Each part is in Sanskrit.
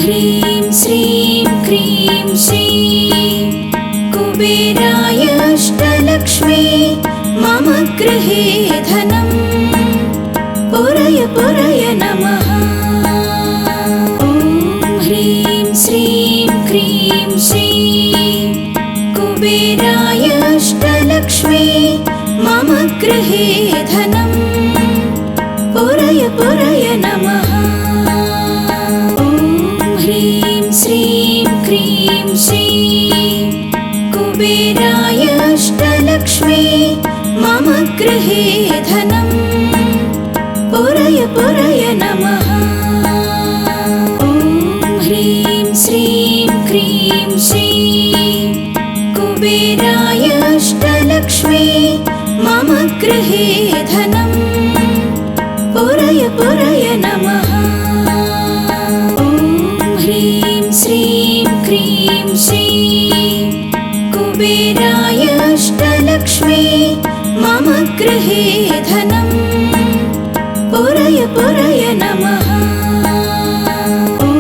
ह्रीं श्रीं क्रीं श्रीं कुबेराय अष्टलक्ष्मी मम गृहे धनं पुरय पुरय नमः। ॐ ह्रीं श्रीं क्रीं श्रीं कुबेराय अष्टलक्ष्मी मम गृहे धनं पुरय पुरय नमः। ॐ ह्रीं श्रीं क्रीं श्रीं कुबेराय अष्टलक्ष्मी मम गृहे धनं पुरय पुरय नमः। ॐ ह्रीं श्रीं क्रीं श्रीं कुबेराय अष्टलक्ष्मी मम गृहे धनं पुरय पुरय नमः। ॐ ह्रीं श्रीं क्रीं श्रीं कुबेराय अष्टलक्ष्मी मम गृहे धनं पुरय पुरय नमः। ॐ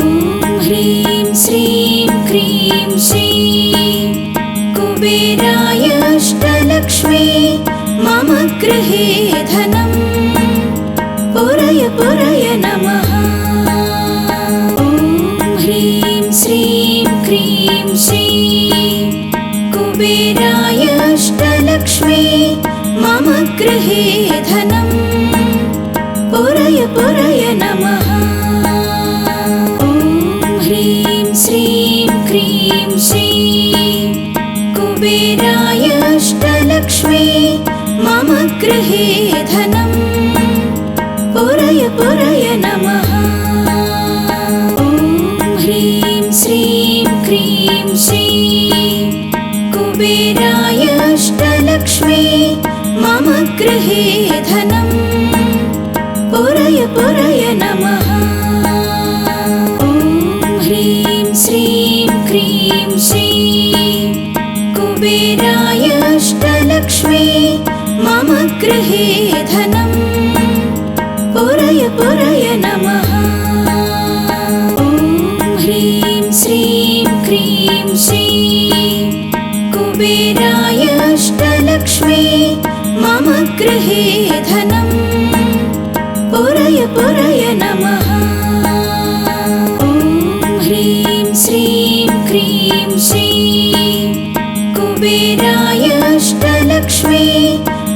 ह्रीं श्रीं क्रीं श्रीं कुबेराय अष्टलक्ष्मी मम गृहे धनं पुरय पुरय नमः। ॐ ह्रीं श्रीं क्रीं श्रीं कुबेराय अष्टलक्ष्मी मम गृहे धनं पुरय पुरय नमः। ॐ ह्रीं श्रीं क्रीं श्रीं कुबेराय अष्टलक्ष्मी मम गृहे धनं पुरय पुरय नमः। ॐ ह्रीं श्रीं क्रीं श्रीं कुबेराय अष्टलक्ष्मी मम गृहे धनं पुरय पुरय नमः। ॐ ह्रीं श्रीं क्रीं श्रीं कुबेराय अष्टलक्ष्मी मम गृहे धनं पुरय पुरय नमः। ॐ ह्रीं श्रीं क्रीं श्रीं कुबेराय अष्टलक्ष्मी मम गृहे धनं पुरय पुरय नमः। ॐ ह्रीं श्रीं क्रीं श्रीं कुबेराय अष्टलक्ष्मी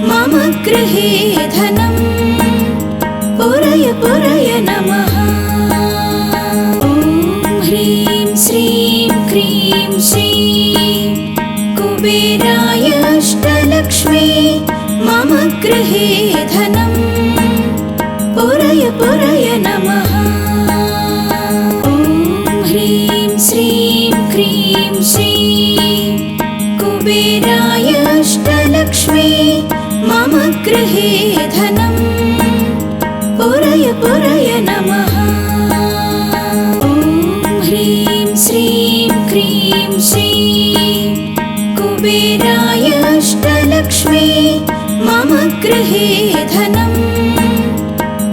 मम गृहे धनं पुरय पुरय नमः। ॐ ह्रीं श्रीं क्रीं श्रीं कुबेराय अष्टलक्ष्मी मम गृहे धनं पुरय पुरय नमः। ॐ ह्रीं श्रीं क्रीं श्रीं कुबेराय अष्टलक्ष्मी मम गृहे धनं पुरय पुरय नमः। ॐ ह्रीं श्रीं क्रीं श्रीं कुबेराय अष्टलक्ष्मी मम गृहे धनं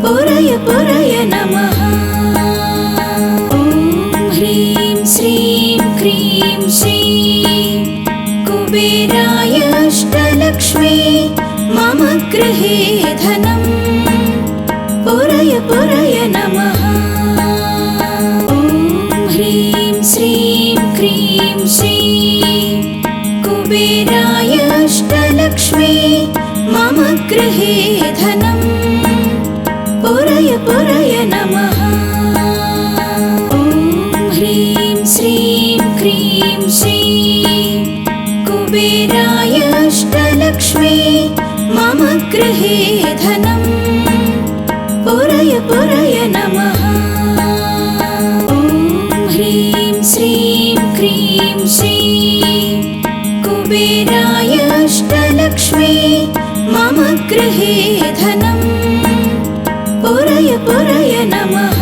पुरय पुरय नमः। ॐ ह्रीं श्रीं क्रीं श्रीं कुबेराय अष्टलक्ष्मी मम गृहे धनं पुरय पुरय नमः। ॐ ह्रीं श्रीं क्रीं श्रीं कुबेराय अष्टलक्ष्मी मम गृहे धनं पुरय पुरय नमः। ॐ ह्रीं श्रीं क्रीं श्रीं कुबेराय अष्टलक्ष्मी मम गृहे धनं पुरय पुरय नमः। ॐ ह्रीं श्रीं क्रीं श्रीं कुबेराय अष्टलक्ष्मी मम गृहे धनं पुरय पुरय नमः।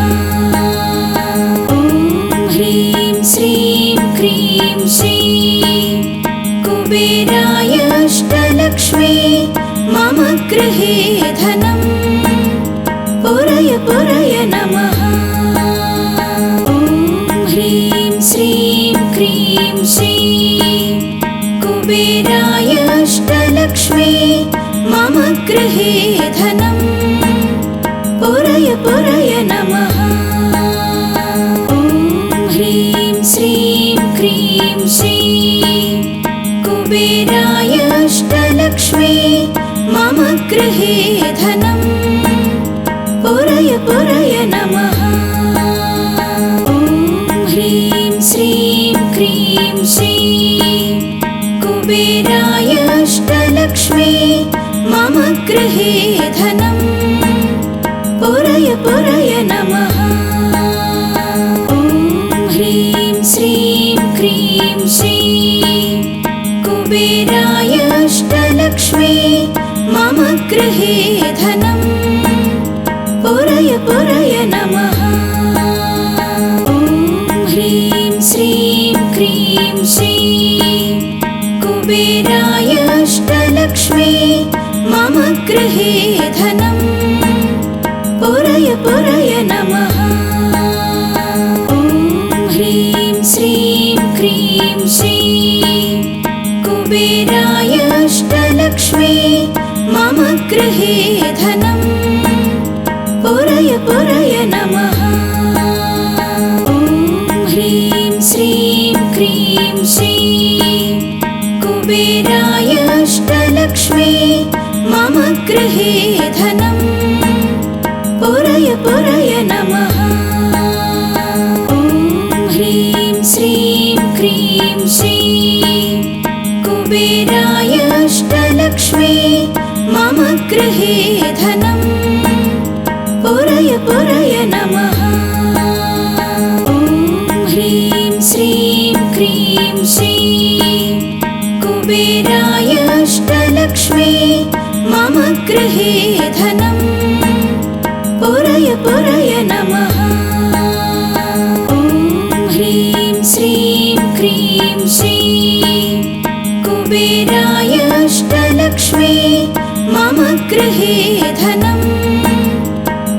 ॐ ह्रीं श्रीं क्रीं श्रीं कुबेराय अष्टलक्ष्मी मम गृहे धनं पुरय पुरय नमः। ॐ धनं पुरय पुरय नमः। ॐ ह्रीं श्रीं क्रीं श्रीं कुबेराय अष्टलक्ष्मी मम गृहे धनं पुरय पुरय नमः। ॐ ह्रीं श्रीं क्रीं श्रीं कुबेराय अष्टलक्ष्मी मम गृहे धनं पुरय पुरय नमः। ॐ ह्रीं श्रीं क्रीं श्रीं कुबेराय अष्टलक्ष्मी मम गृहे धनं पुरय पुरय नमः। ॐ ह्रीं श्रीं क्रीं श्रीं कुबेराय अष्टलक्ष्मी मम गृहे धनं पुरय पुरय नमः। ॐ ह्रीं श्रीं क्रीं श्रीं कुबेराय अष्टलक्ष्मी मम गृहे धनं पुरय पुरय नमः। ॐ ह्रीं श्रीं क्रीं श्रीं कुबेराय अष्टलक्ष्मी मम गृहे धनं पुरय पुरय नमः। ॐ ह्रीं श्रीं क्रीं श्रीं कुबेराय अष्टलक्ष्मी मम गृहे धनं पुरय पुरय नमः। ॐ ह्रीं श्रीं क्रीं श्रीं कुबेराय अष्टलक्ष्मी मम गृहे धनं पुरय पुरय नमः। ॐ ह्रीं श्रीं क्रीं श्रीं कुबेराय अष्टलक्ष्मी मम गृहे धनं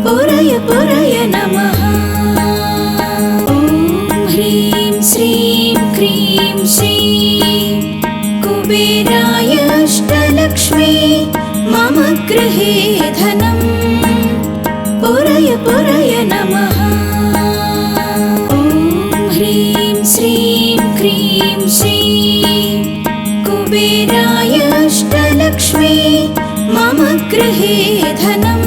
पुरय पुरय नमः। ॐ ह्रीं श्रीं क्रीं श्रीं कुबेराय अष्टलक्ष्मी मम गृहे धनं पुरय पुरय नमः। ॐ ह्रीं श्रीं क्रीं श्रीं कुबेराय अष्टलक्ष्मी मम गृहे धनं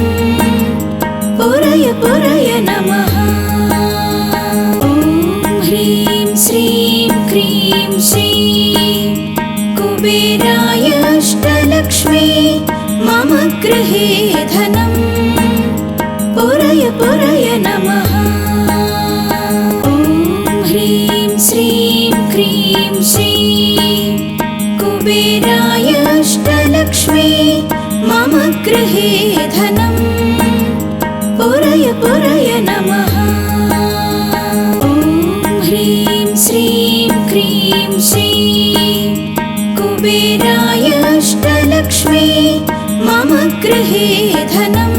पुरय पुरय नमः। ॐ ह्रीं श्रीं क्रीं श्रीं कुबेराय अष्टलक्ष्मी मम गृहे धनं पुरय पुरय नमः। ॐ ह्रीं श्रीं क्रीं श्रीं कुबेराय अष्टलक्ष्मी मम गृहे धनं पुरय पुरय नमः। ॐ ह्रीं श्रीं क्रीं श्रीं कुबेराय अष्टलक्ष्मी मम गृहे धनं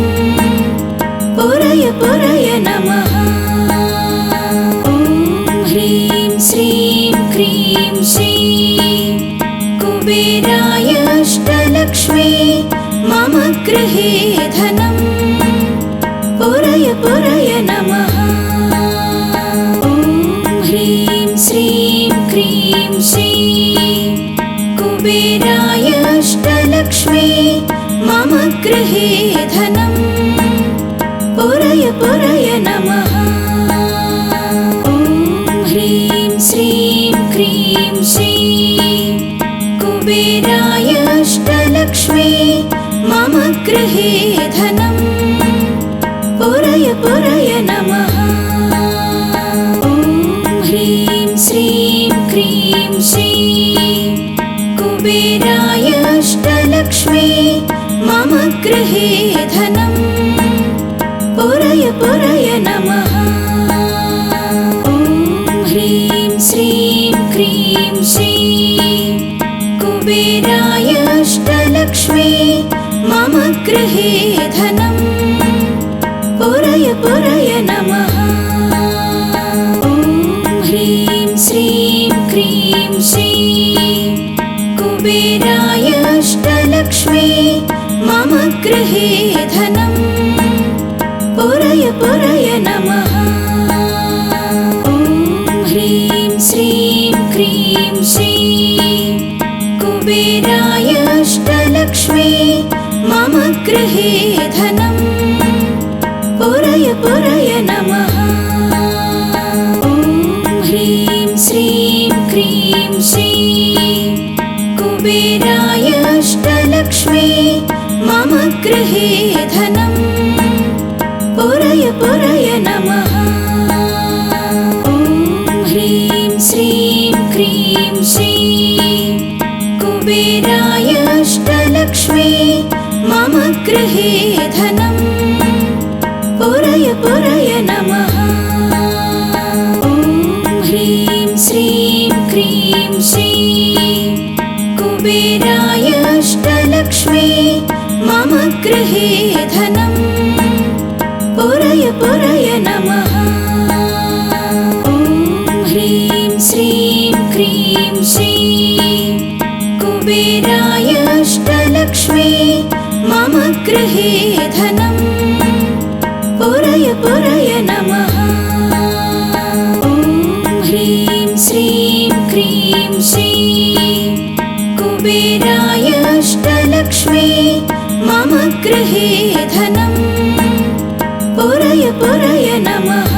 पुरय पुरय नमः। ॐ ह्रीं श्रीं क्रीं श्रीं कुबेराय अष्टलक्ष्मी मम गृहे धनं पुरय पुरय नमः। ॐ ह्रीं श्रीं क्रीं श्रीं कुबेराय अष्टलक्ष्मी मम गृहे धनं पुरय पुरय नमः। ॐ ह्रीं श्रीं क्रीं श्रीं कुबेराय अष्टलक्ष्मी मम गृहे धनं पुरय पुरय नमः। ॐ ह्रीं श्रीं क्रीं श्रीं कुबेराय अष्टलक्ष्मी मम गृहे धनं पुरय पुरय नमः। ॐ ह्रीं श्रीं क्रीं श्रीं कुबेराय अष्टलक्ष्मी मम गृहे धनं पुरय पुरय नमः। ॐ ह्रीं श्रीं क्रीं श्रीं कुबेराय अष्टलक्ष्मी मम गृहे धनं पुरय पुरय नमः। ॐ ह्रीं श्रीं क्रीं श्रीं कुबेराय अष्टलक्ष्मी मम गृहे धनं पुरय पुरय नमः। ॐ ह्रीं श्रीं क्रीं श्रीं कुबेराय अष्टलक्ष्मी मम गृहे धनं पुरय पुरय नमः। ॐ ह्रीं श्रीं क्रीं श्रीं कुबेराय अष्टलक्ष्मी मम गृहे धनं पुरय पुरय नमः। ॐ ह्रीं श्रीं क्रीं श्रीं कुबेराय अष्टलक्ष्मी मम गृहे धनं पुरय पुरय नमः। ॐ ह्रीं श्रीं क्रीं श्रीं कुबेराय अष्टलक्ष्मी मम गृहे धनं पुरय पुरय नमः। ॐ ह्रीं श्रीं क्रीं श्रीं कुबेराय अष्टलक्ष्मी मम गृहे धनं पुरय पुरय नमः।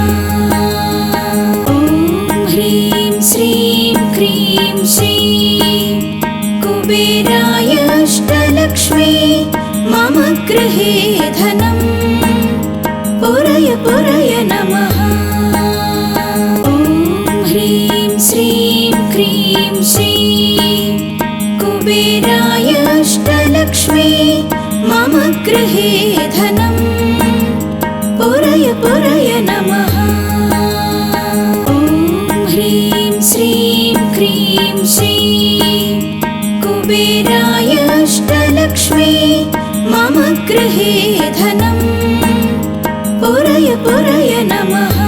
ॐ ह्रीं श्रीं क्रीं श्रीं कुबेराय अष्टलक्ष्मी मम गृहे धनं पुरय पुरय नमः। ॐ ह्रीं श्रीं क्रीं श्रीं कुबेराय अष्टलक्ष्मी मम गृहे धनं पुरय पुरय नमः। ॐ ह्रीं श्रीं क्रीं श्रीं कुबेराय अष्टलक्ष्मी मम गृहे धनं पुरय पुरय नमः।